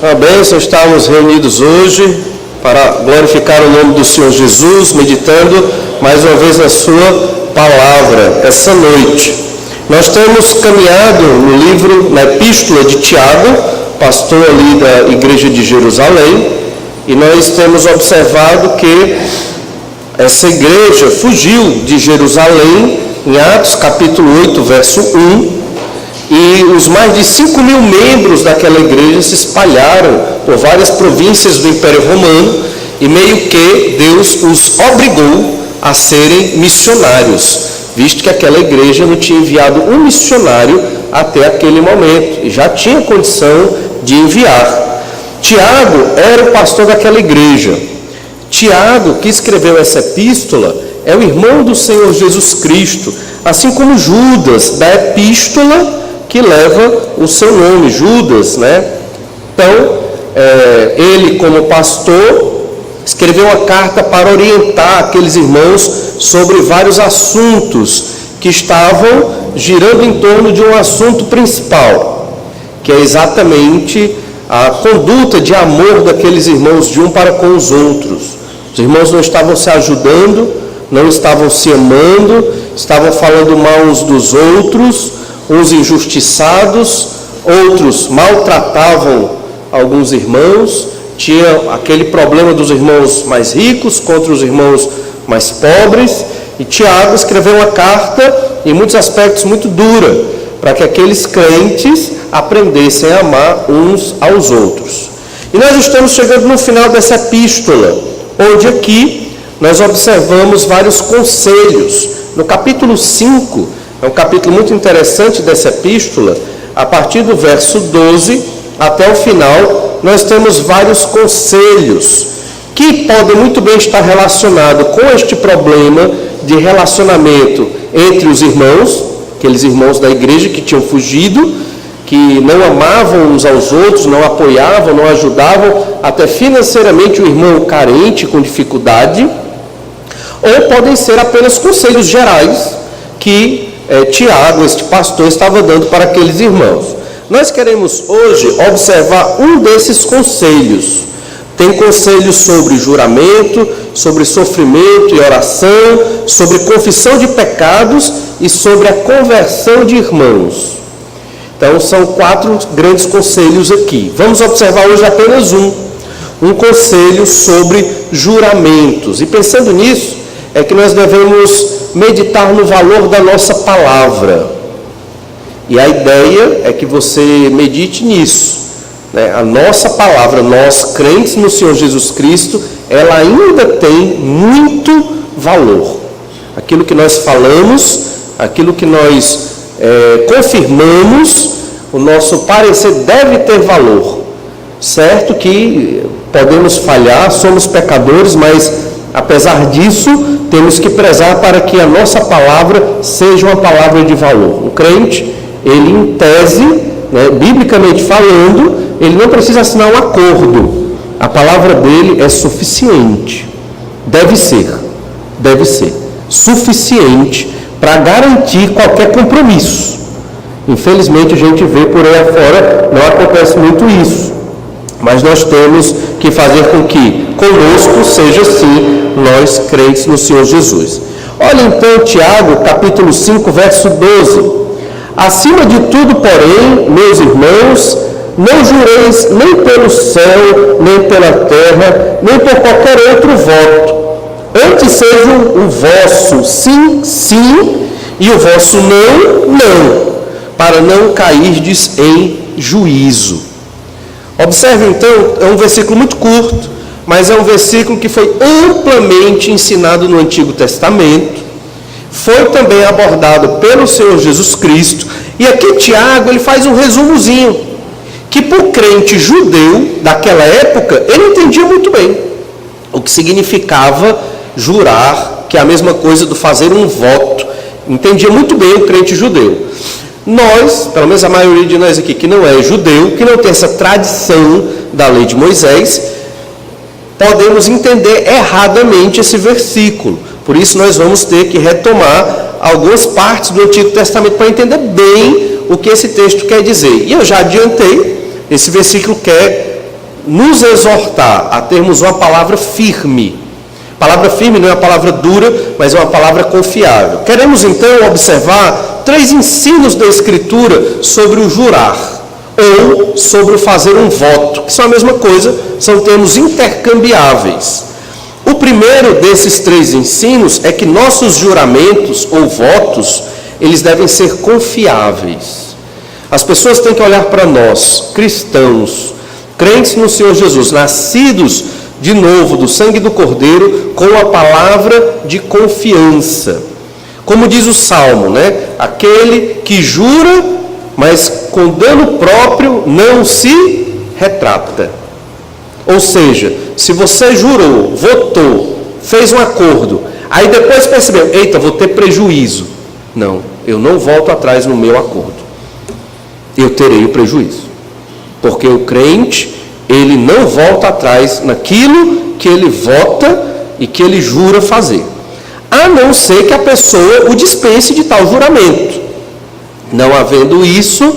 Uma bênção estarmos reunidos hoje para glorificar o nome do Senhor Jesus, meditando mais uma vez na sua palavra, essa noite. Nós temos caminhado no livro, na epístola de Tiago, pastor ali da igreja de Jerusalém, e nós temos observado que essa igreja fugiu de Jerusalém, em Atos capítulo 8, verso 1, e os mais de 5.000 membros daquela igreja se espalharam por várias províncias do Império Romano, e meio que Deus os obrigou a serem missionários, visto que aquela igreja não tinha enviado um missionário até aquele momento, e já tinha condição de enviar. Tiago era o pastor daquela igreja. Tiago, que escreveu essa epístola, é o irmão do Senhor Jesus Cristo, assim como Judas, da epístola que leva o seu nome, Judas, né? Então, ele como pastor, escreveu uma carta para orientar aqueles irmãos sobre vários assuntos que estavam girando em torno de um assunto principal, que é exatamente a conduta de amor daqueles irmãos de um para com os outros. Os irmãos não estavam se ajudando, não estavam se amando, estavam falando mal uns dos outros, uns injustiçados, outros maltratavam alguns irmãos, tinha aquele problema dos irmãos mais ricos contra os irmãos mais pobres, e Tiago escreveu uma carta, em muitos aspectos muito dura, para que aqueles crentes aprendessem a amar uns aos outros. E nós estamos chegando no final dessa epístola, onde aqui nós observamos vários conselhos. No capítulo 5, é um capítulo muito interessante dessa epístola, a partir do verso 12 até o final, nós temos vários conselhos que podem muito bem estar relacionados com este problema de relacionamento entre os irmãos, aqueles irmãos da igreja que tinham fugido, que não amavam uns aos outros, não apoiavam, não ajudavam, até financeiramente o irmão carente, com dificuldade, ou podem ser apenas conselhos gerais que Tiago, este pastor, estava dando para aqueles irmãos. Nós queremos hoje observar um desses conselhos. Tem conselhos sobre juramento, sobre sofrimento e oração, sobre confissão de pecados e sobre a conversão de irmãos. Então são 4 grandes conselhos aqui. Vamos observar hoje apenas um conselho sobre juramentos. E pensando nisso, é que nós devemos meditar no valor da nossa palavra. E a ideia é que você medite nisso, né? A nossa palavra, nós crentes no Senhor Jesus Cristo, ela ainda tem muito valor. Aquilo que nós falamos, aquilo que nós confirmamos, o nosso parecer deve ter valor. Certo que podemos falhar, somos pecadores, mas apesar disso, temos que prezar para que a nossa palavra seja uma palavra de valor. O crente, ele em tese, né, biblicamente falando, ele não precisa assinar um acordo. A palavra dele é suficiente. Deve ser suficiente para garantir qualquer compromisso. Infelizmente a gente vê por aí afora, não acontece muito isso. Mas nós temos que fazer com que conosco seja assim, nós crentes no Senhor Jesus. Olha então Tiago, capítulo 5, verso 12. Acima de tudo, porém, meus irmãos, não jureis nem pelo céu, nem pela terra, nem por qualquer outro voto. Antes seja o vosso sim, sim, e o vosso não, não, para não cairdes em juízo. Observe então, é um versículo muito curto, mas é um versículo que foi amplamente ensinado no Antigo Testamento, foi também abordado pelo Senhor Jesus Cristo, e aqui Tiago ele faz um resumozinho, que para o crente judeu daquela época, ele entendia muito bem o que significava jurar, que é a mesma coisa do fazer um voto, entendia muito bem o crente judeu. Nós, pelo menos a maioria de nós aqui que não é judeu, que não tem essa tradição da lei de Moisés, podemos entender erradamente esse versículo. Por isso nós vamos ter que retomar algumas partes do Antigo Testamento para entender bem o que esse texto quer dizer. E eu já adiantei, esse versículo quer nos exortar a termos uma palavra firme. Palavra firme não é uma palavra dura, mas é uma palavra confiável. Queremos então observar 3 ensinos da Escritura sobre o jurar, ou sobre o fazer um voto, que são a mesma coisa, são termos intercambiáveis. O primeiro desses 3 ensinos é que nossos juramentos ou votos, eles devem ser confiáveis. As pessoas têm que olhar para nós, cristãos, crentes no Senhor Jesus, nascidos de novo do sangue do Cordeiro, com a palavra de confiança. Como diz o Salmo, né? Aquele que jura, mas com dano próprio não se retrata. Ou seja, se você jurou, votou, fez um acordo, aí depois percebeu, eita, vou ter prejuízo. Não, eu não volto atrás no meu acordo. Eu terei o prejuízo. Porque o crente, ele não volta atrás naquilo que ele vota e que ele jura fazer. A não ser que a pessoa o dispense de tal juramento. Não havendo isso,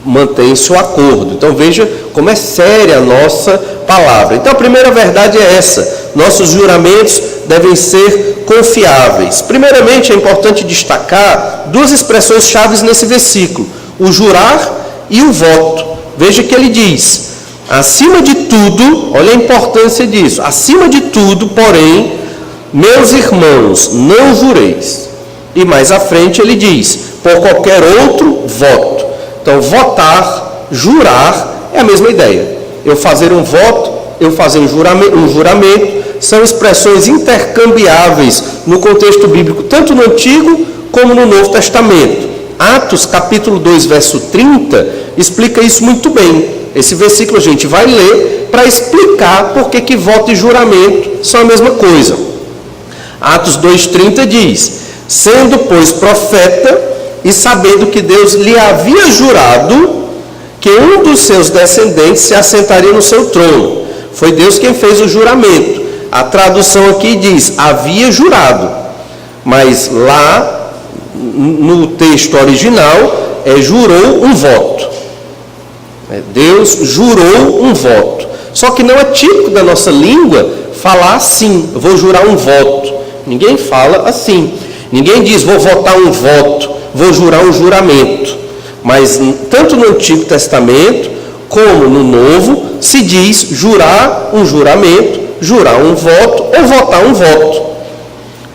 mantém-se o acordo. Então veja como é séria a nossa palavra. Então a primeira verdade é essa: nossos juramentos devem ser confiáveis. Primeiramente é importante destacar 2 expressões chaves nesse versículo: o jurar e o voto. Veja que ele diz: acima de tudo, olha a importância disso, acima de tudo, porém, meus irmãos, não jureis. E mais à frente ele diz: por qualquer outro voto. Então, votar, jurar, é a mesma ideia. Eu fazer um voto, eu fazer um juramento, são expressões intercambiáveis no contexto bíblico, tanto no Antigo como no Novo Testamento. Atos, capítulo 2, verso 30, explica isso muito bem. Esse versículo a gente vai ler para explicar por que voto e juramento são a mesma coisa. Atos 2,30 diz: sendo, pois, profeta, e sabendo que Deus lhe havia jurado que um dos seus descendentes se assentaria no seu trono. Foi Deus quem fez o juramento. A tradução aqui diz: havia jurado. Mas lá, no texto original, jurou um voto. Deus jurou um voto. Só que não é típico da nossa língua falar assim: eu vou jurar um voto. Ninguém fala assim. Ninguém diz: vou votar um voto, vou jurar um juramento. Mas tanto no Antigo Testamento como no Novo se diz jurar um juramento, jurar um voto ou votar um voto.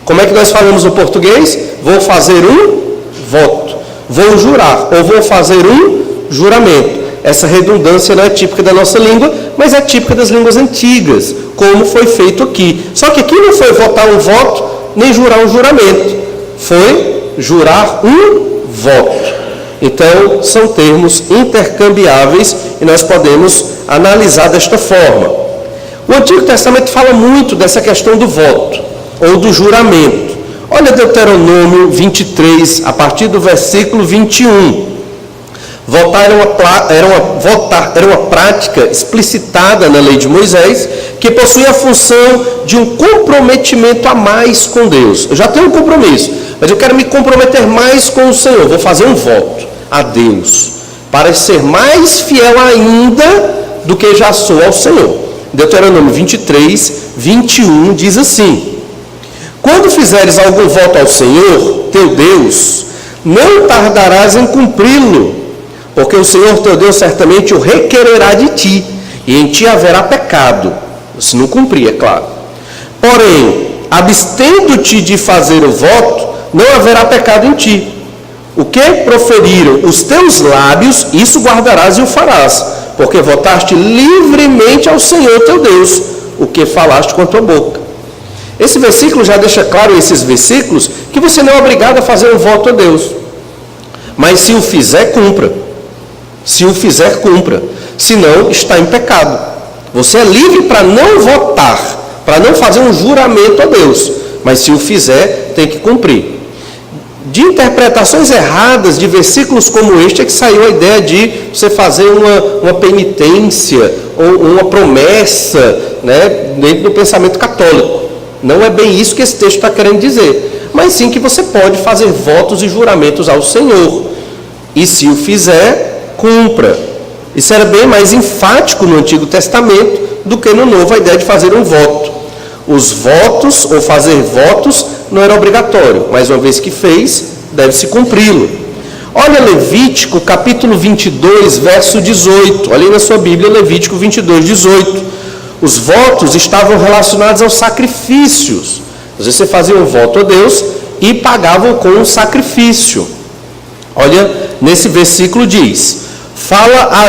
Como é que nós falamos no português? Vou fazer um voto, vou jurar ou vou fazer um juramento. Essa redundância não é típica da nossa língua, mas é típica das línguas antigas, como foi feito aqui. Só que aqui não foi votar um voto, nem jurar um juramento. Foi jurar um voto. Então, são termos intercambiáveis e nós podemos analisar desta forma. O Antigo Testamento fala muito dessa questão do voto, ou do juramento. Olha Deuteronômio 23, a partir do versículo 21. Votar era uma prática explicitada na lei de Moisés, que possui a função de um comprometimento a mais com Deus. Eu já tenho um compromisso, mas eu quero me comprometer mais com o Senhor. Vou fazer um voto a Deus, para ser mais fiel ainda do que já sou ao Senhor. Deuteronômio 23, 21 diz assim: quando fizeres algum voto ao Senhor, teu Deus, não tardarás em cumpri-lo, porque o Senhor teu Deus certamente o requererá de ti, e em ti haverá pecado, se não cumprir, é claro. Porém, abstendo-te de fazer o voto, não haverá pecado em ti. O que proferiram os teus lábios, isso guardarás e o farás, porque votaste livremente ao Senhor teu Deus, o que falaste com a tua boca. Esse versículo já deixa claro, esses versículos, que você não é obrigado a fazer um voto a Deus. Mas se o fizer, cumpra. Se o fizer, cumpra. Senão, está em pecado. Você é livre para não votar, para não fazer um juramento a Deus. Mas se o fizer, tem que cumprir. De interpretações erradas de versículos como este é que saiu a ideia de você fazer uma penitência ou uma promessa, né, dentro do pensamento católico. Não é bem isso que esse texto está querendo dizer. Mas sim que você pode fazer votos e juramentos ao Senhor. E se o fizer, cumpra. Isso era bem mais enfático no Antigo Testamento do que no Novo, a ideia de fazer um voto. Os votos, ou fazer votos, não era obrigatório, mas uma vez que fez, deve-se cumpri-lo. Olha Levítico, capítulo 22, verso 18. Olha aí na sua Bíblia, Levítico 22, 18. Os votos estavam relacionados aos sacrifícios. Às vezes você fazia um voto a Deus e pagava com um sacrifício. Olha, nesse versículo diz: Fala a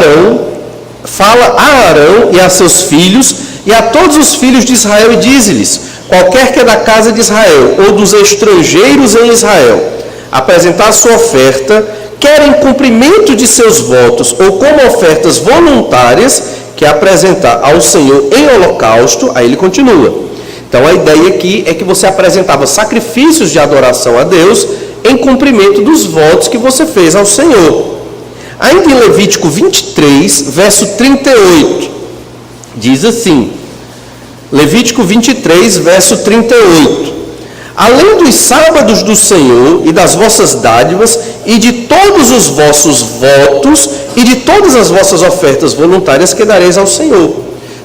Arão e a seus filhos e a todos os filhos de Israel e dize-lhes: qualquer que é da casa de Israel ou dos estrangeiros em Israel apresentar sua oferta, quer em cumprimento de seus votos ou como ofertas voluntárias, que apresentar ao Senhor em holocausto, aí ele continua. Então a ideia aqui é que você apresentava sacrifícios de adoração a Deus em cumprimento dos votos que você fez ao Senhor. Ainda em Levítico 23, verso 38, diz assim, Levítico 23, verso 38, além dos sábados do Senhor e das vossas dádivas e de todos os vossos votos e de todas as vossas ofertas voluntárias que dareis ao Senhor.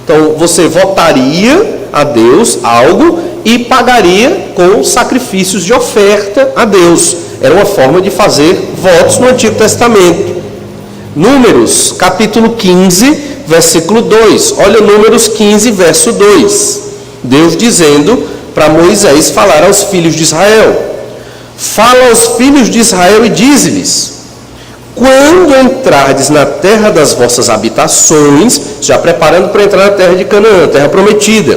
Então você votaria a Deus algo e pagaria com sacrifícios de oferta a Deus. Era uma forma de fazer votos no Antigo Testamento. Números, capítulo 15, versículo 2. Olha Números 15, verso 2. Deus dizendo para Moisés falar aos filhos de Israel. Fala aos filhos de Israel e dize-lhes: quando entrardes na terra das vossas habitações, já preparando para entrar na terra de Canaã, terra prometida,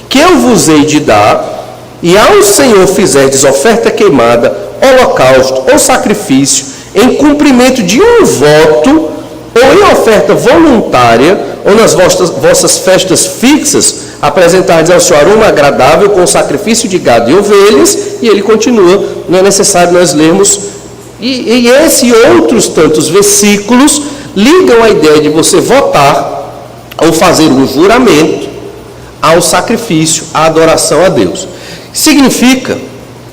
que eu vos hei de dar, e ao Senhor fizerdes oferta queimada, holocausto ou sacrifício, em cumprimento de um voto, ou em oferta voluntária, ou nas vossas festas fixas, apresentardes ao Senhor aroma agradável com sacrifício de gado e ovelhas, e ele continua, não é necessário nós lermos. E esse e outros tantos versículos ligam a ideia de você votar ou fazer um juramento ao sacrifício, à adoração a Deus. Significa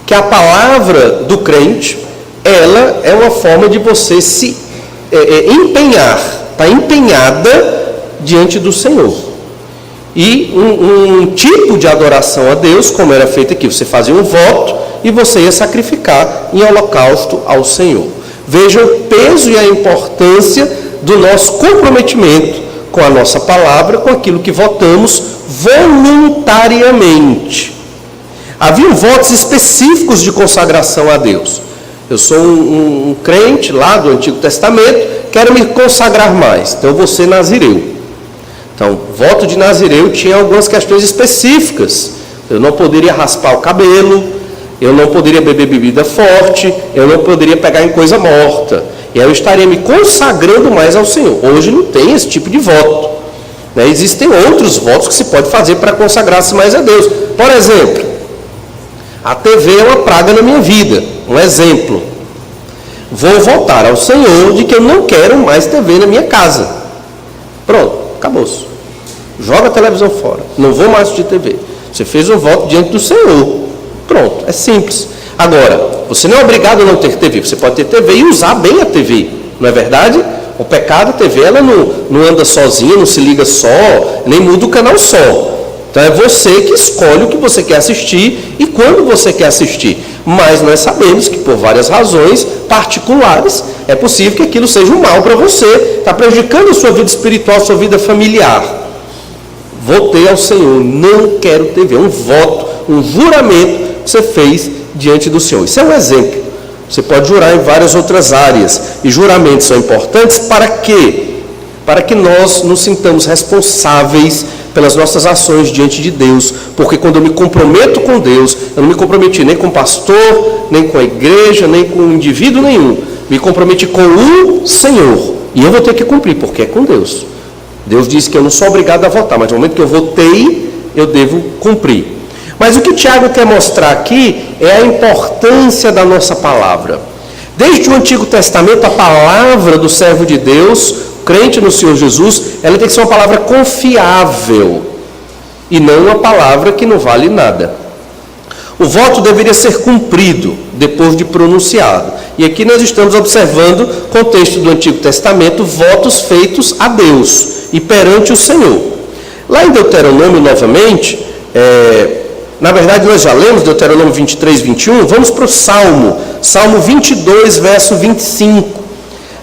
que a palavra do crente, ela é uma forma de você se empenhar, está empenhada diante do Senhor. E um tipo de adoração a Deus, como era feito aqui, você fazia um voto e você ia sacrificar em holocausto ao Senhor. Veja o peso e a importância do nosso comprometimento com a nossa palavra, com aquilo que votamos voluntariamente. Haviam votos específicos de consagração a Deus. Eu sou um crente lá do Antigo Testamento, quero me consagrar mais, então eu vou ser nazireu. Então, voto de nazireu tinha algumas questões específicas. Eu não poderia raspar o cabelo, eu não poderia beber bebida forte, eu não poderia pegar em coisa morta. E aí eu estaria me consagrando mais ao Senhor. Hoje não tem esse tipo de voto. Né? Existem outros votos que se pode fazer para consagrar-se mais a Deus. Por exemplo, a TV é uma praga na minha vida. Um exemplo. Vou votar ao Senhor de que eu não quero mais TV na minha casa. Pronto, acabou-se. Joga a televisão fora. Não vou mais assistir TV. Você fez um voto diante do Senhor. Pronto, é simples. Agora, você não é obrigado a não ter TV. Você pode ter TV e usar bem a TV. Não é verdade? O pecado, a TV, ela não anda sozinha, não se liga só, nem muda o canal só. Então é você que escolhe o que você quer assistir e quando você quer assistir. Mas nós sabemos que por várias razões particulares é possível que aquilo seja um mal para você, está prejudicando a sua vida espiritual, a sua vida familiar. Votei ao Senhor, não quero TV. Um voto, um juramento que você fez diante do Senhor. Isso é um exemplo. Você pode jurar em várias outras áreas. E juramentos são importantes para quê? Para que nós nos sintamos responsáveis pelas nossas ações diante de Deus. Porque quando eu me comprometo com Deus, eu não me comprometi nem com o pastor, nem com a igreja, nem com indivíduo nenhum. Me comprometi com o Senhor. E eu vou ter que cumprir, porque é com Deus. Deus disse que eu não sou obrigado a votar, mas no momento que eu votei, eu devo cumprir. Mas o que Tiago quer mostrar aqui é a importância da nossa palavra. Desde o Antigo Testamento, a palavra do servo de Deus, crente no Senhor Jesus, ela tem que ser uma palavra confiável e não uma palavra que não vale nada. O voto deveria ser cumprido depois de pronunciado. E aqui nós estamos observando, contexto do Antigo Testamento, votos feitos a Deus e perante o Senhor. Lá em Deuteronômio, novamente, na verdade nós já lemos Deuteronômio 23, 21, vamos para o Salmo 22, verso 25.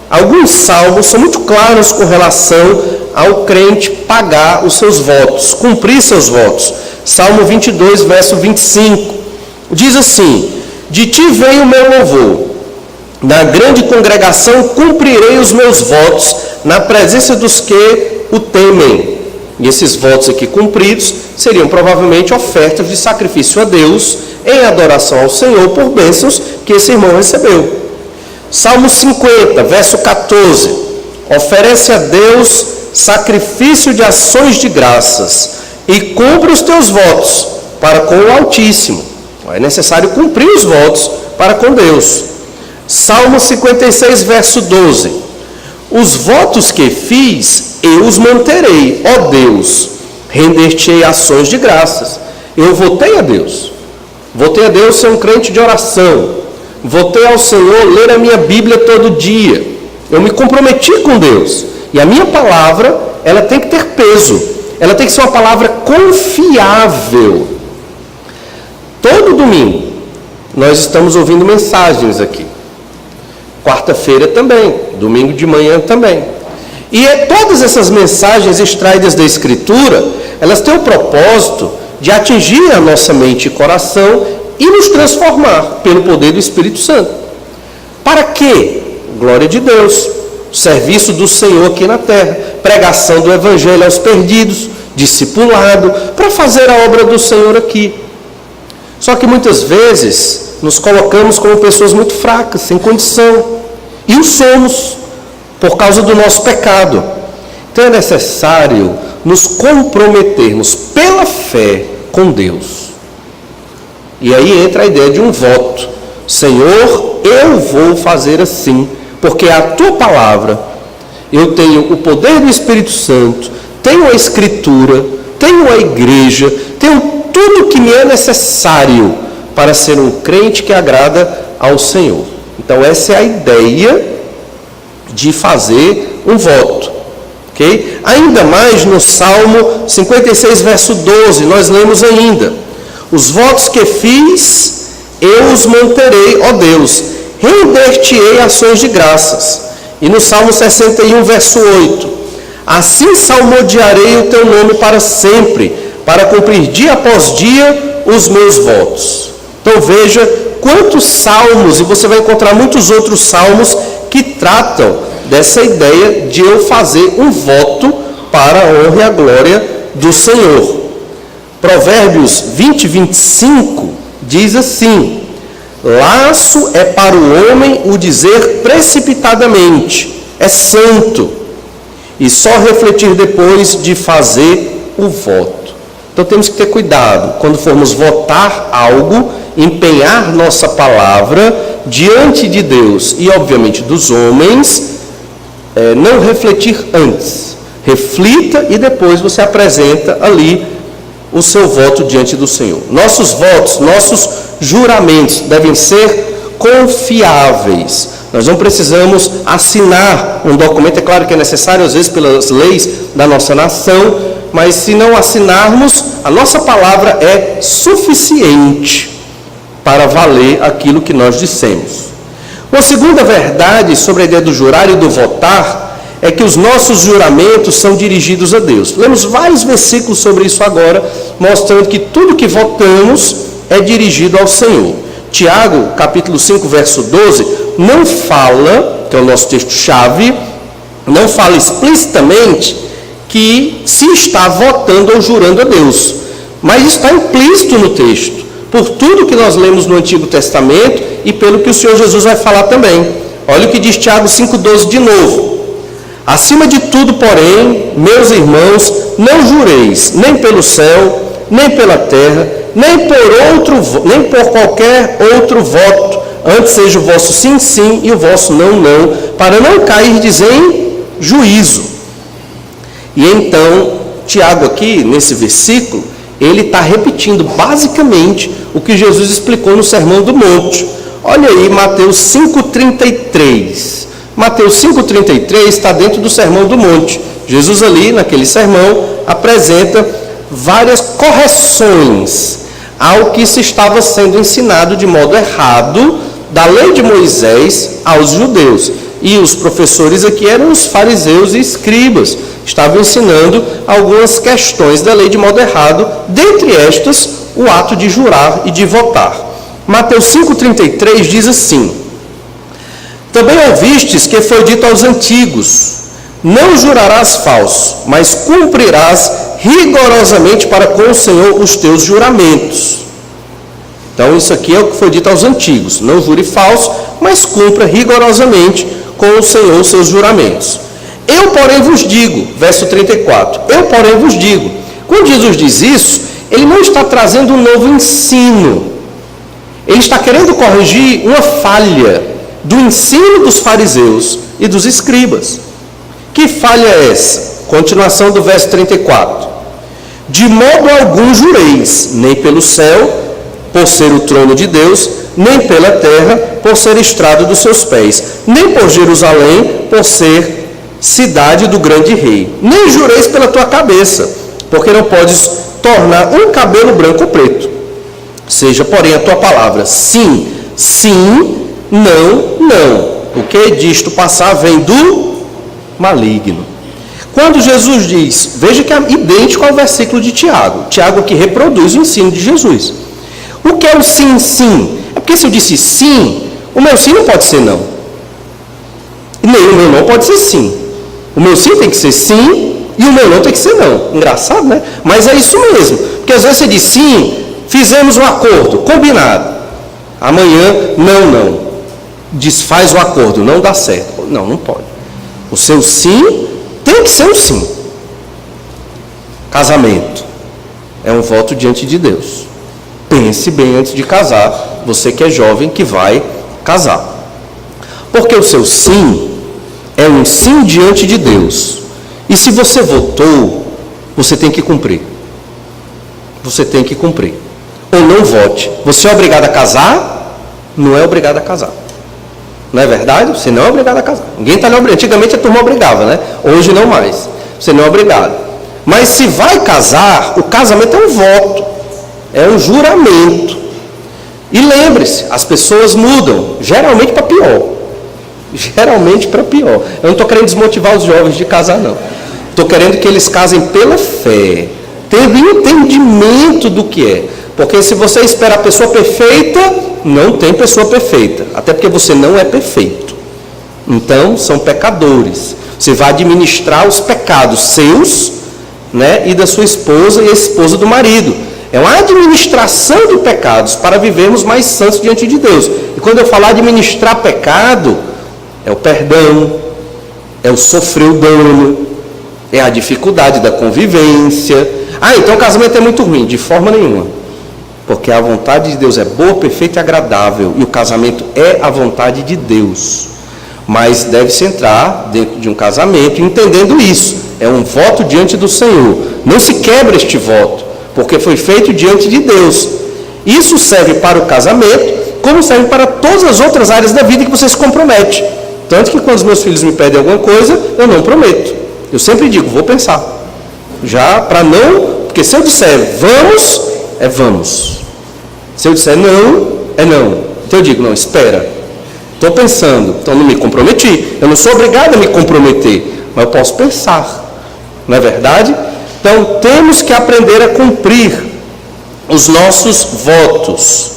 Alguns salmos são muito claros com relação ao crente pagar os seus votos, cumprir seus votos. Salmo 22, verso 25, diz assim: de ti vem o meu louvor, na grande congregação cumprirei os meus votos, na presença dos que o temem. E esses votos aqui cumpridos seriam provavelmente ofertas de sacrifício a Deus, em adoração ao Senhor, por bênçãos que esse irmão recebeu. Salmo 50, verso 14, oferece a Deus sacrifício de ações de graças e cumpre os teus votos para com o Altíssimo. É necessário cumprir os votos para com Deus. Salmo 56, verso 12, os votos que fiz, eu os manterei, ó Deus, render-te-ei ações de graças. Eu votei a Deus ser um crente de oração, votei ao Senhor ler a minha Bíblia todo dia, eu me comprometi com Deus, e a minha palavra, ela tem que ter peso, ela tem que ser uma palavra confiável. Todo domingo nós estamos ouvindo mensagens aqui, quarta-feira também, domingo de manhã também, e todas essas mensagens extraídas da Escritura, elas têm o propósito de atingir a nossa mente e coração e nos transformar pelo poder do Espírito Santo. Para quê? Glória de Deus, serviço do Senhor aqui na terra, pregação do Evangelho aos perdidos, discipulado, para fazer a obra do Senhor aqui. Só que muitas vezes nos colocamos como pessoas muito fracas, sem condição, e o somos, por causa do nosso pecado. Então é necessário nos comprometermos pela fé com Deus. E aí entra a ideia de um voto. Senhor, eu vou fazer assim, porque é a tua palavra, eu tenho o poder do Espírito Santo, tenho a Escritura, tenho a igreja, tenho tudo que me é necessário para ser um crente que agrada ao Senhor. Então essa é a ideia de fazer um voto. Okay? Ainda mais no Salmo 56, verso 12, nós lemos ainda: os votos que fiz, eu os manterei, ó Deus, render-te-ei ações de graças. E no Salmo 61, verso 8, assim salmodiarei o teu nome para sempre, para cumprir dia após dia os meus votos. Então veja quantos salmos, e você vai encontrar muitos outros salmos que tratam dessa ideia de eu fazer um voto para a honra e a glória do Senhor. Provérbios 20, 25 diz assim: laço é para o homem o dizer precipitadamente, é santo, e só refletir depois de fazer o voto. Então temos que ter cuidado, quando formos votar algo, empenhar nossa palavra diante de Deus e obviamente dos homens, não refletir antes. Reflita e depois você apresenta ali o seu voto diante do Senhor. Nossos votos, nossos juramentos devem ser confiáveis. Nós não precisamos assinar um documento, é claro que é necessário às vezes pelas leis da nossa nação, mas se não assinarmos, a nossa palavra é suficiente para valer aquilo que nós dissemos. Uma segunda verdade sobre a ideia do jurar e do votar é que os nossos juramentos são dirigidos a Deus. Lemos vários versículos sobre isso agora, mostrando que tudo que votamos é dirigido ao Senhor. Tiago, capítulo 5, verso 12, não fala, que é o nosso texto-chave, não fala explicitamente que se está votando ou jurando a Deus, mas está implícito no texto, por tudo que nós lemos no Antigo Testamento e pelo que o Senhor Jesus vai falar também. Olha o que diz Tiago 5,12 de novo: acima de tudo, porém, meus irmãos, não jureis, nem pelo céu, nem pela terra, nem por qualquer outro voto, antes seja o vosso sim, sim, e o vosso não, não, para não cairdes em juízo. E então, Tiago aqui, nesse versículo, ele está repetindo basicamente o que Jesus explicou no Sermão do Monte, Olha aí Mateus 5,33. Mateus 5,33 está dentro do Sermão do Monte. Jesus ali, naquele sermão, apresenta várias correções ao que se estava sendo ensinado de modo errado da lei de Moisés aos judeus. E os professores aqui eram os fariseus e escribas. Estavam ensinando algumas questões da lei de modo errado, dentre estas, o ato de jurar e de votar. Mateus 5,33 diz assim: também ouvistes que foi dito aos antigos, não jurarás falso, mas cumprirás rigorosamente para com o Senhor os teus juramentos. Então isso aqui é o que foi dito aos antigos, não jure falso, mas cumpra rigorosamente com o Senhor os seus juramentos. Eu, porém, vos digo, verso 34, eu, porém, vos digo. Quando Jesus diz isso, ele não está trazendo um novo ensino. Ele está querendo corrigir uma falha do ensino dos fariseus e dos escribas. Que falha é essa? Continuação do verso 34. De modo algum jureis, nem pelo céu, por ser o trono de Deus, nem pela terra, por ser estrado dos seus pés, nem por Jerusalém, por ser cidade do grande rei. Nem jureis pela tua cabeça, porque não podes tornar um cabelo branco ou preto. Seja, porém, a tua palavra sim, sim, não, não. O que disto passar vem do maligno. Quando Jesus diz, veja que é idêntico ao versículo de Tiago. Tiago que reproduz o ensino de Jesus. O que é o sim, sim? É porque se eu disse sim, o meu sim não pode ser não. E nem o meu não pode ser sim. O meu sim tem que ser sim e o meu não tem que ser não. Engraçado, né? Mas é isso mesmo. Porque às vezes você diz sim, fizemos um acordo, combinado. Amanhã, não. Desfaz o acordo, não dá certo. Não, não pode. O seu sim tem que ser um sim. Casamento é um voto diante de Deus. Pense bem antes de casar, você que é jovem que vai casar. Porque o seu sim é um sim diante de Deus. E se você votou, você tem que cumprir. Você tem que cumprir. Ou não vote. Você é obrigado a casar? Não é obrigado a casar. Não é verdade? Você não é obrigado a casar. Ninguém está obrigado. Antigamente a turma obrigava, né? Hoje não mais. Você não é obrigado. Mas se vai casar, o casamento é um voto. É um juramento. E lembre-se, as pessoas mudam, geralmente para pior. Geralmente para pior. Eu não estou querendo desmotivar os jovens de casar, não. Estou querendo que eles casem pela fé, tendo entendimento do que é. Porque se você espera a pessoa perfeita, não tem pessoa perfeita. Até porque você não é perfeito. Então, são pecadores. Você vai administrar os pecados seus, né, e da sua esposa e a esposa do marido. É uma administração de pecados para vivermos mais santos diante de Deus. E quando eu falar administrar pecado, é o perdão, é o sofrer o dano, é a dificuldade da convivência. Ah, então o casamento é muito ruim. De forma nenhuma. Porque a vontade de Deus é boa, perfeita e agradável. E o casamento é a vontade de Deus. Mas deve-se entrar dentro de um casamento entendendo isso. É um voto diante do Senhor. Não se quebra este voto, porque foi feito diante de Deus. Isso serve para o casamento, como serve para todas as outras áreas da vida que você se compromete. Tanto que quando os meus filhos me pedem alguma coisa, eu não prometo. Eu sempre digo, vou pensar. Já para não, porque se eu disser vamos, é vamos. Se eu disser não, é não. Então eu digo, não, espera. Estou pensando, então não me comprometi. Eu não sou obrigado a me comprometer, mas eu posso pensar. Não é verdade? Então temos que aprender a cumprir os nossos votos.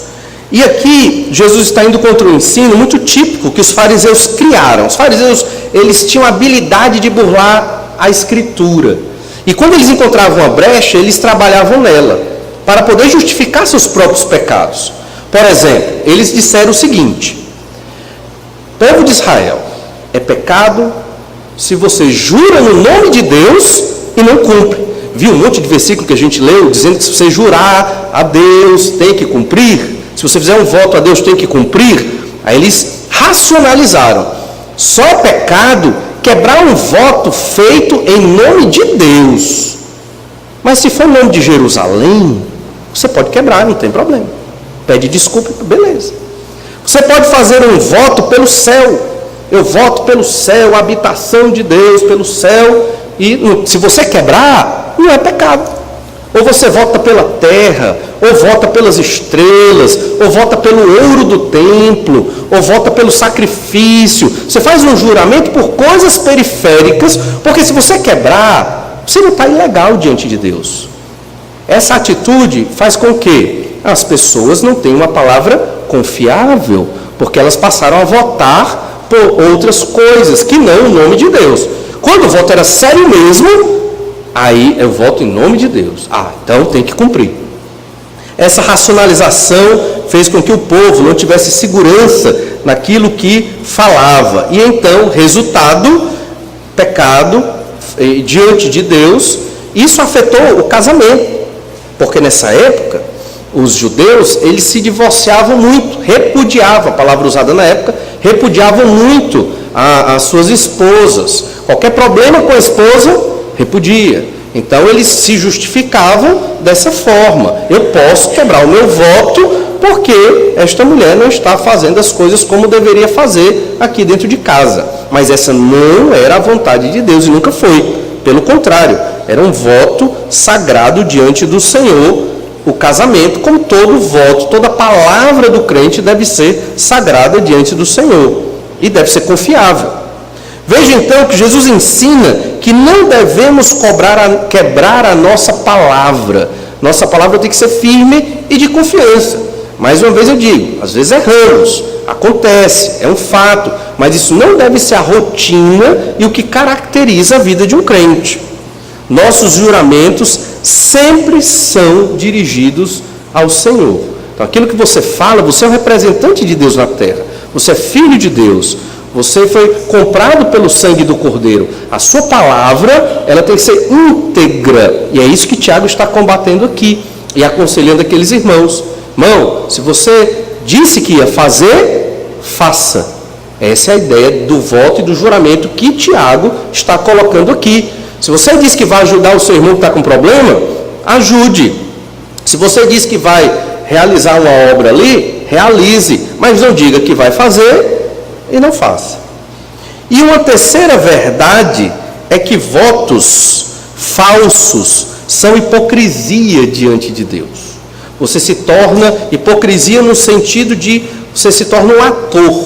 E aqui Jesus está indo contra um ensino muito típico que os fariseus criaram. Os fariseus, eles tinham a habilidade de burlar a Escritura. E quando eles encontravam uma brecha, eles trabalhavam nela, para poder justificar seus próprios pecados. Por exemplo, eles disseram o seguinte: povo de Israel, é pecado se você jura no nome de Deus e não cumpre. Viu um monte de versículo que a gente leu, dizendo que se você jurar a Deus, tem que cumprir. Se você fizer um voto a Deus, tem que cumprir. Aí eles racionalizaram. Só é pecado quebrar um voto feito em nome de Deus. Mas se for em nome de Jerusalém, você pode quebrar, não tem problema. Pede desculpa, beleza. Você pode fazer um voto pelo céu. Eu voto pelo céu, a habitação de Deus, pelo céu. E se você quebrar, não é pecado. Ou você vota pela terra, ou vota pelas estrelas, ou vota pelo ouro do templo, ou vota pelo sacrifício. Você faz um juramento por coisas periféricas, porque se você quebrar, você não está ilegal diante de Deus. Essa atitude faz com que as pessoas não tenham uma palavra confiável, porque elas passaram a votar por outras coisas, que não o nome de Deus. Quando o voto era sério mesmo, aí eu voto em nome de Deus. Então tem que cumprir. Essa racionalização fez com que o povo não tivesse segurança naquilo que falava. E então, resultado, pecado diante de Deus. Isso afetou o casamento. Porque nessa época, os judeus, eles se divorciavam muito, repudiavam, a palavra usada na época, repudiavam muito as suas esposas. Qualquer problema com a esposa, repudia. Então eles se justificavam dessa forma. Eu posso quebrar o meu voto porque esta mulher não está fazendo as coisas como deveria fazer aqui dentro de casa. Mas essa não era a vontade de Deus e nunca foi. Pelo contrário, era um voto sagrado diante do Senhor. O casamento, como todo voto, toda palavra do crente deve ser sagrada diante do Senhor e deve ser confiável. Veja então que Jesus ensina que não devemos quebrar a nossa palavra. Nossa palavra tem que ser firme e de confiança. Mais uma vez eu digo, às vezes erramos, acontece, é um fato, mas isso não deve ser a rotina e o que caracteriza a vida de um crente. Nossos juramentos sempre são dirigidos ao Senhor. Então aquilo que você fala, você é um representante de Deus na terra, você é filho de Deus. Você foi comprado pelo sangue do Cordeiro. A sua palavra, ela tem que ser íntegra. E é isso que Tiago está combatendo aqui. E aconselhando aqueles irmãos. Irmão, se você disse que ia fazer, faça. Essa é a ideia do voto e do juramento que Tiago está colocando aqui. Se você diz que vai ajudar o seu irmão que está com problema, ajude. Se você diz que vai realizar uma obra ali, realize. Mas não diga que vai fazer e não faça. E uma terceira verdade é que votos falsos são hipocrisia diante de Deus. Você se torna hipocrisia no sentido de você se torna um ator.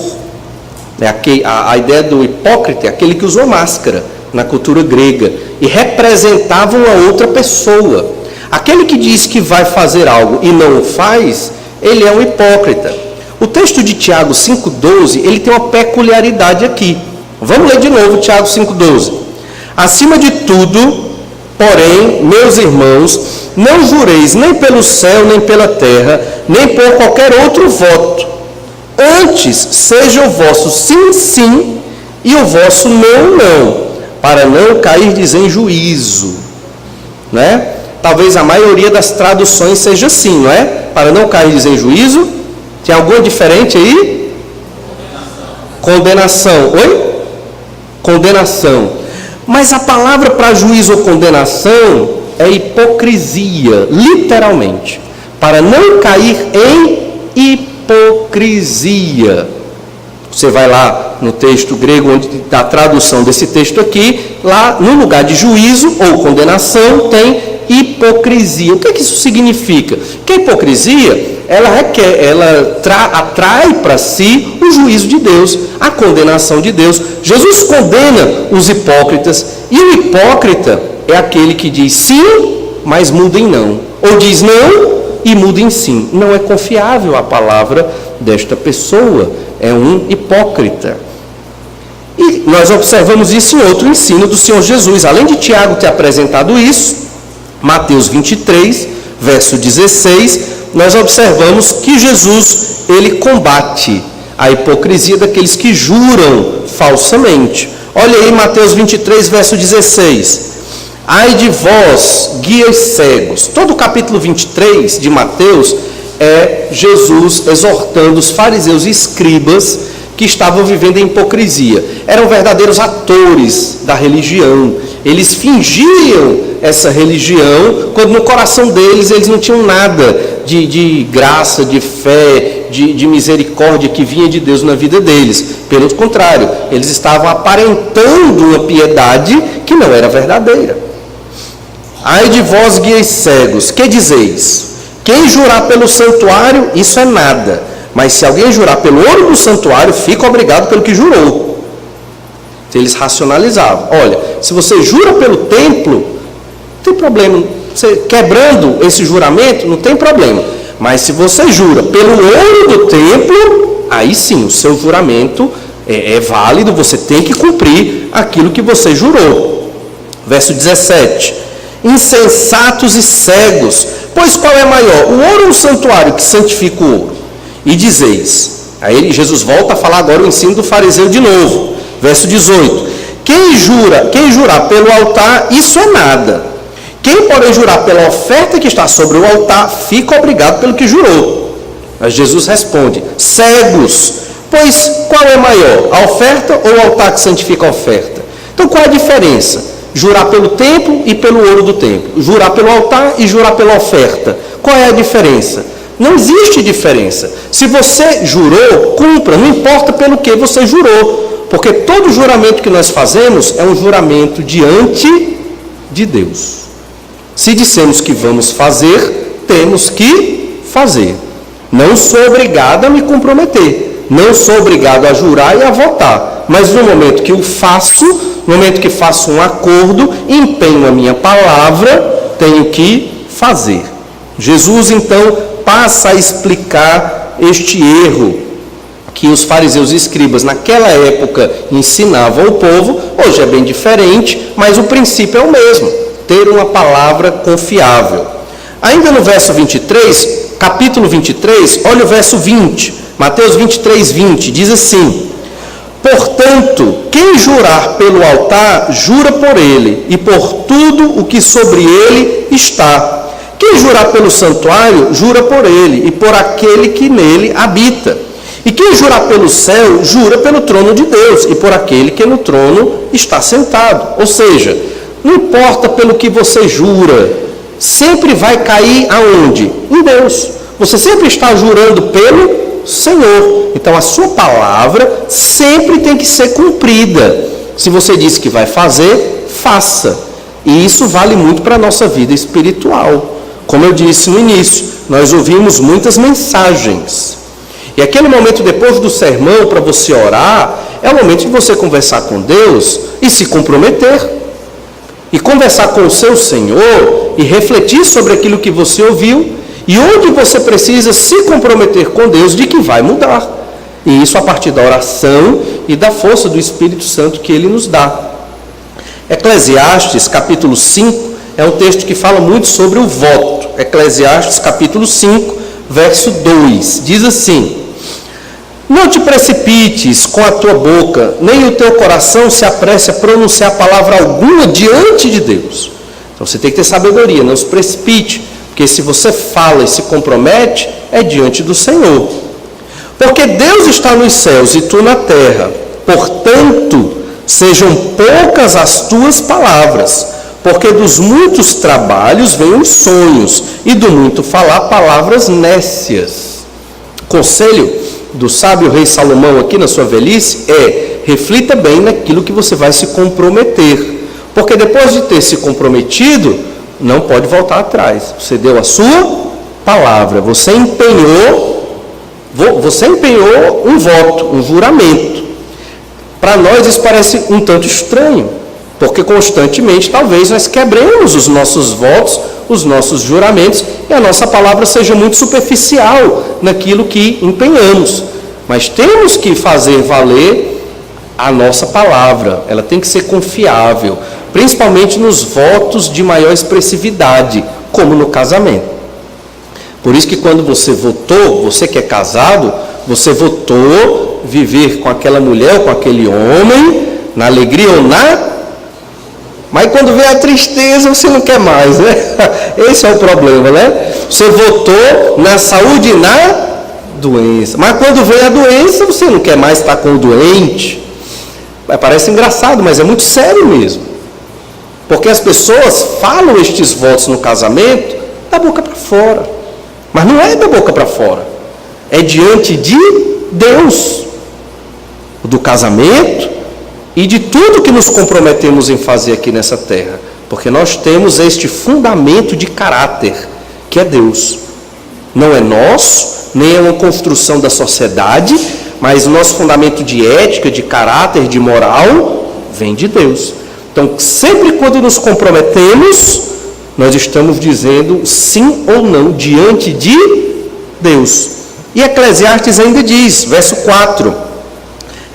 A ideia do hipócrita é aquele que usou máscara na cultura grega e representava uma outra pessoa. Aquele que diz que vai fazer algo e não o faz, ele é um hipócrita. O texto de Tiago 5,12, ele tem uma peculiaridade aqui. Vamos ler de novo Tiago 5,12. Acima de tudo, porém, meus irmãos, não jureis nem pelo céu, nem pela terra, nem por qualquer outro voto. Antes, seja o vosso sim, sim, e o vosso não, não, para não cairdes em juízo. Né? Talvez a maioria das traduções seja assim, não é? Para não cairdes em juízo. Tem alguma diferente aí? Condenação. Oi? Condenação. Mas a palavra para juízo ou condenação é hipocrisia, literalmente. Para não cair em hipocrisia. Você vai lá no texto grego, onde da tradução desse texto aqui, lá no lugar de juízo ou condenação tem hipocrisia. O que é que isso significa? Que a hipocrisia, ela atrai para si o juízo de Deus, a condenação de Deus. Jesus condena os hipócritas, e o hipócrita é aquele que diz sim, mas muda em não, ou diz não e muda em sim. Não é confiável a palavra desta pessoa, é um hipócrita. E nós observamos isso em outro ensino do Senhor Jesus. Além de Tiago ter apresentado isso, Mateus 23, verso 16, nós observamos que Jesus, ele combate a hipocrisia daqueles que juram falsamente. Olha aí Mateus 23, verso 16. Ai de vós, guias cegos. Todo o capítulo 23 de Mateus é Jesus exortando os fariseus e escribas que estavam vivendo em hipocrisia. Eram verdadeiros atores da religião. Eles fingiam essa religião, quando no coração deles eles não tinham nada de graça, de fé, de misericórdia que vinha de Deus na vida deles. Pelo contrário, eles estavam aparentando uma piedade que não era verdadeira. Ai de vós, guias cegos, que dizeis? Quem jurar pelo santuário, isso é nada. Mas se alguém jurar pelo ouro do santuário, fica obrigado pelo que jurou. Eles racionalizavam. Olha, se você jura pelo templo, não tem problema. Você quebrando esse juramento, não tem problema. Mas se você jura pelo ouro do templo, aí sim, o seu juramento é válido, você tem que cumprir aquilo que você jurou. Verso 17. Insensatos e cegos, pois qual é maior, o ouro ou o santuário que santifica o ouro? E dizeis, aí Jesus volta a falar agora o ensino do fariseu de novo, verso 18, quem jurar pelo altar, isso é nada, quem porém jurar pela oferta que está sobre o altar, fica obrigado pelo que jurou. Mas Jesus responde, cegos, pois qual é maior, a oferta ou o altar que santifica a oferta? Então qual é a diferença? Jurar pelo templo e pelo ouro do templo. Jurar pelo altar e jurar pela oferta. Qual é a diferença? Não existe diferença. Se você jurou, cumpra. Não importa pelo que você jurou. Porque todo juramento que nós fazemos é um juramento diante de Deus. Se dissemos que vamos fazer, temos que fazer. Não sou obrigado a me comprometer. Não sou obrigado a jurar e a votar. Mas no momento que eu faço, no momento que faço um acordo, empenho a minha palavra, tenho que fazer. Jesus, então, passa a explicar este erro que os fariseus e escribas naquela época ensinavam ao povo. Hoje é bem diferente, mas o princípio é o mesmo, ter uma palavra confiável. Ainda no verso 23, capítulo 23, olha o verso 20, Mateus 23, 20, diz assim, portanto, quem jurar pelo altar, jura por ele, e por tudo o que sobre ele está. Quem jurar pelo santuário, jura por ele, e por aquele que nele habita. E quem jurar pelo céu, jura pelo trono de Deus, e por aquele que no trono está sentado. Ou seja, não importa pelo que você jura, sempre vai cair aonde? Em Deus. Você sempre está jurando pelo Senhor. Então a sua palavra sempre tem que ser cumprida. Se você disse que vai fazer, faça. E isso vale muito para a nossa vida espiritual. Como eu disse no início, nós ouvimos muitas mensagens. E aquele momento depois do sermão para você orar, é o momento de você conversar com Deus e se comprometer. E conversar com o seu Senhor e refletir sobre aquilo que você ouviu. E onde você precisa se comprometer com Deus de que vai mudar. E isso a partir da oração e da força do Espírito Santo que Ele nos dá. Eclesiastes, capítulo 5, é um texto que fala muito sobre o voto. Eclesiastes, capítulo 5, verso 2. Diz assim, não te precipites com a tua boca, nem o teu coração se apresse a pronunciar palavra alguma diante de Deus. Então você tem que ter sabedoria, não se precipite. Porque se você fala e se compromete, é diante do Senhor. Porque Deus está nos céus e tu na terra. Portanto, sejam poucas as tuas palavras. Porque dos muitos trabalhos vêm os sonhos, e do muito falar palavras nécias. Conselho do sábio rei Salomão aqui na sua velhice é, reflita bem naquilo que você vai se comprometer. Porque depois de ter se comprometido, não pode voltar atrás. Você deu a sua palavra, você empenhou um voto, um juramento. Para nós isso parece um tanto estranho, porque constantemente talvez nós quebremos os nossos votos, os nossos juramentos, e a nossa palavra seja muito superficial naquilo que empenhamos. Mas temos que fazer valer a nossa palavra, ela tem que ser confiável, principalmente nos votos de maior expressividade, como no casamento. Por isso que quando você votou, você que é casado, você votou viver com aquela mulher ou com aquele homem, na alegria ou na... Mas quando vem a tristeza, você não quer mais, né? Esse é o problema, né? Você votou na saúde e na doença. Mas quando vem a doença, você não quer mais estar com o doente. Parece engraçado, mas é muito sério mesmo. Porque as pessoas falam estes votos no casamento da boca para fora. Mas não é da boca para fora. é diante de Deus, do casamento e de tudo que nos comprometemos em fazer aqui nessa terra, porque nós temos este fundamento de caráter, que é Deus. Não é nosso, nem é uma construção da sociedade, mas o nosso fundamento de ética, de caráter, de moral, vem de Deus. Então, sempre quando nos comprometemos, nós estamos dizendo sim ou não diante de Deus. E Eclesiastes ainda diz, verso 4,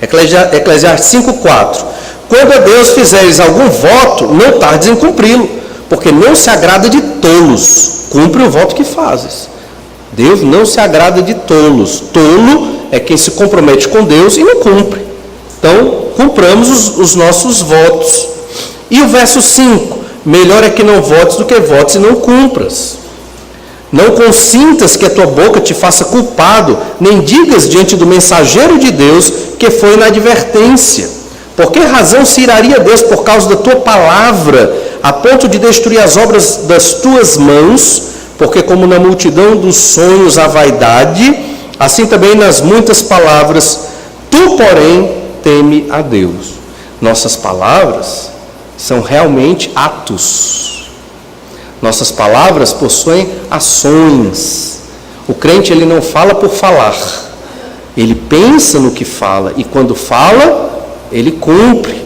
Eclesiastes 5:4, quando a Deus fizeres algum voto, não tardes em cumpri-lo, porque não se agrada de tolos, cumpre o voto que fazes. Deus não se agrada de tolos. Tolo é quem se compromete com Deus e não cumpre. Então, cumpramos os nossos votos. E o verso 5, melhor é que não votes do que votes e não cumpras. Não consintas que a tua boca te faça culpado, nem digas diante do mensageiro de Deus que foi na advertência. Por que razão se iraria Deus por causa da tua palavra, a ponto de destruir as obras das tuas mãos? Porque como na multidão dos sonhos há vaidade, assim também nas muitas palavras, tu, porém, teme a Deus. Nossas palavras são realmente atos. Nossas palavras possuem ações. O crente, ele não fala por falar. Ele pensa no que fala. E quando fala, ele cumpre.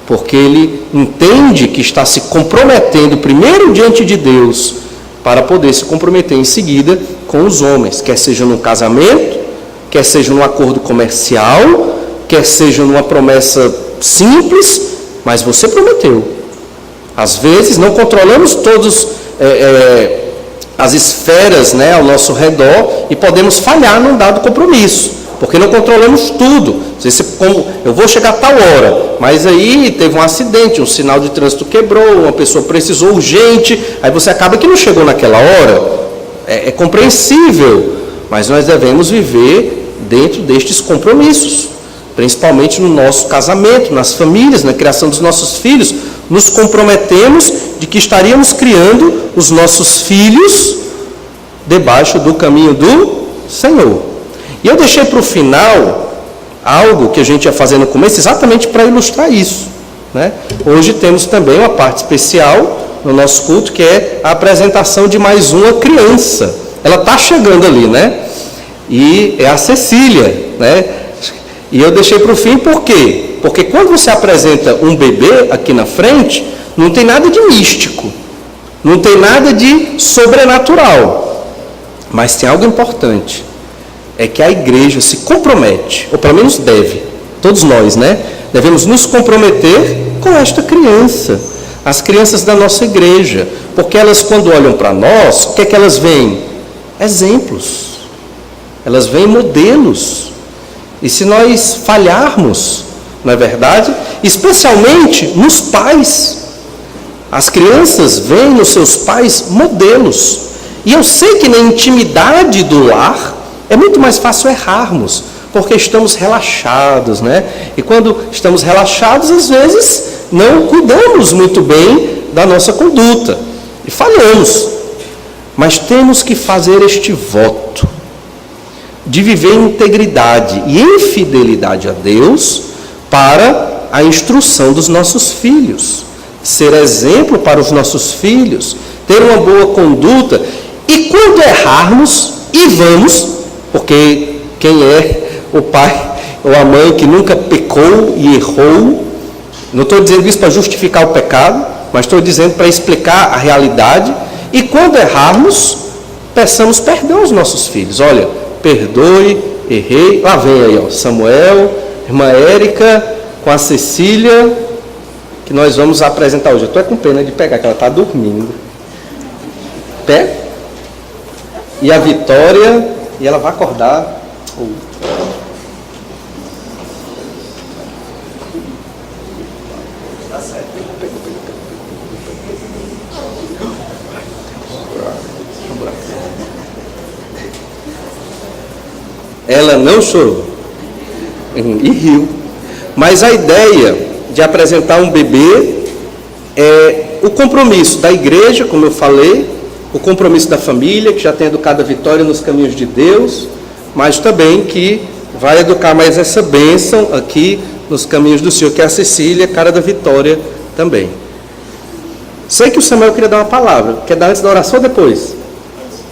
Porque ele entende que está se comprometendo primeiro diante de Deus, para poder se comprometer em seguida com os homens. Quer seja num casamento, quer seja num acordo comercial, quer seja numa promessa simples, mas você prometeu. Às vezes não controlamos todas as esferas, né, ao nosso redor e podemos falhar num dado compromisso, porque não controlamos tudo. Eu vou chegar a tal hora, mas aí teve um acidente, um sinal de trânsito quebrou, uma pessoa precisou urgente, aí você acaba que não chegou naquela hora. É compreensível, mas nós devemos viver dentro destes compromissos, principalmente no nosso casamento, nas famílias, na criação dos nossos filhos. Nos comprometemos de que estaríamos criando os nossos filhos debaixo do caminho do Senhor. E eu deixei para o final algo que a gente ia fazer no começo, exatamente para ilustrar isso, né? Hoje temos também uma parte especial no nosso culto, que é a apresentação de mais uma criança. Ela está chegando ali, né? E é a Cecília, né? E eu deixei para o fim, por quê? Porque quando você apresenta um bebê aqui na frente, não tem nada de místico, não tem nada de sobrenatural, mas tem algo importante. É que a igreja se compromete, ou pelo menos deve, todos nós, né? Devemos nos comprometer com esta criança, as crianças da nossa igreja, porque elas, quando olham para nós, o que é que elas veem? Exemplos, elas veem modelos. E se nós falharmos, não é verdade? Especialmente nos pais, as crianças veem nos seus pais modelos. E eu sei que na intimidade do lar, é muito mais fácil errarmos, porque estamos relaxados, né? E quando estamos relaxados, às vezes, não cuidamos muito bem da nossa conduta. E falhamos. Mas temos que fazer este voto de viver em integridade e em fidelidade a Deus para a instrução dos nossos filhos. Ser exemplo para os nossos filhos, ter uma boa conduta. E quando errarmos, e vamos... Porque quem é o pai ou a mãe que nunca pecou e errou, não estou dizendo isso para justificar o pecado, mas estou dizendo para explicar a realidade. E quando errarmos, peçamos perdão aos nossos filhos. Olha, perdoe, errei. Lá vem aí, ó, Samuel, irmã Érica, com a Cecília, que nós vamos apresentar hoje. Eu estou com pena de pegar, que ela está dormindo. Pé. E a Vitória... E ela vai acordar. Tá certo. Ela não chorou. E riu. Mas a ideia de apresentar um bebê é o compromisso da igreja, como eu falei, o compromisso da família, que já tem educado a Vitória nos caminhos de Deus, mas também que vai educar mais essa bênção aqui nos caminhos do Senhor, que é a Cecília, cara da Vitória também. Sei que o Samuel queria dar uma palavra. Quer dar antes da oração ou depois?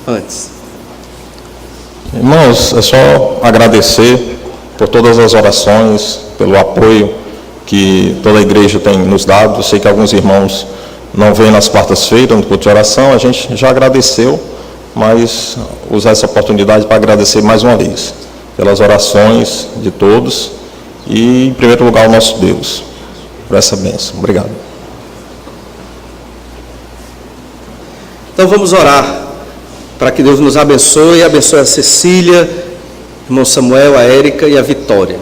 Antes. Irmãos, é só agradecer por todas as orações, pelo apoio que toda a igreja tem nos dado. Eu sei que alguns irmãos não vêm nas quartas-feiras no culto de oração, a gente já agradeceu, mas usar essa oportunidade para agradecer mais uma vez pelas orações de todos e, em primeiro lugar, ao nosso Deus, por essa bênção. Obrigado. Então vamos orar para que Deus nos abençoe a Cecília, irmão Samuel, a Érica e a Vitória.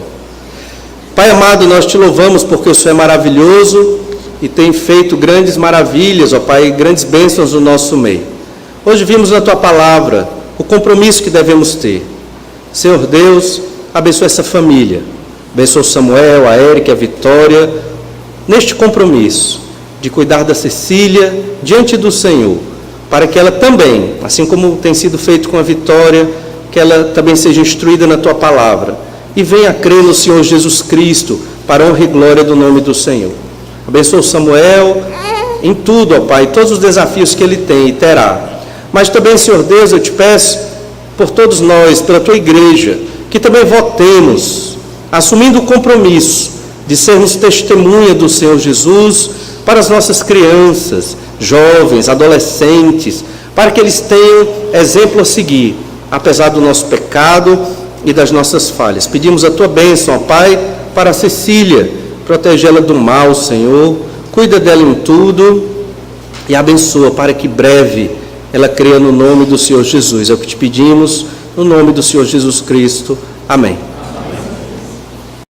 Pai amado, nós te louvamos porque o Senhor é maravilhoso e tem feito grandes maravilhas, ó Pai, grandes bênçãos no nosso meio. Hoje vimos na tua palavra o compromisso que devemos ter. Senhor Deus, abençoa essa família, abençoa o Samuel, a Érica e a Vitória, neste compromisso de cuidar da Cecília diante do Senhor, para que ela também, assim como tem sido feito com a Vitória, que ela também seja instruída na tua palavra e venha a crer no Senhor Jesus Cristo, para a honra e glória do nome do Senhor. Abençoa o Samuel em tudo, ó Pai, todos os desafios que ele tem e terá. Mas também, Senhor Deus, eu te peço por todos nós, pela tua igreja, que também votemos, assumindo o compromisso de sermos testemunha do Senhor Jesus para as nossas crianças, jovens, adolescentes, para que eles tenham exemplo a seguir, apesar do nosso pecado e das nossas falhas. Pedimos a tua bênção, ó Pai, para a Cecília, protege-la do mal, Senhor, cuida dela em tudo e abençoa para que breve ela creia no nome do Senhor Jesus. É o que te pedimos, no nome do Senhor Jesus Cristo. Amém.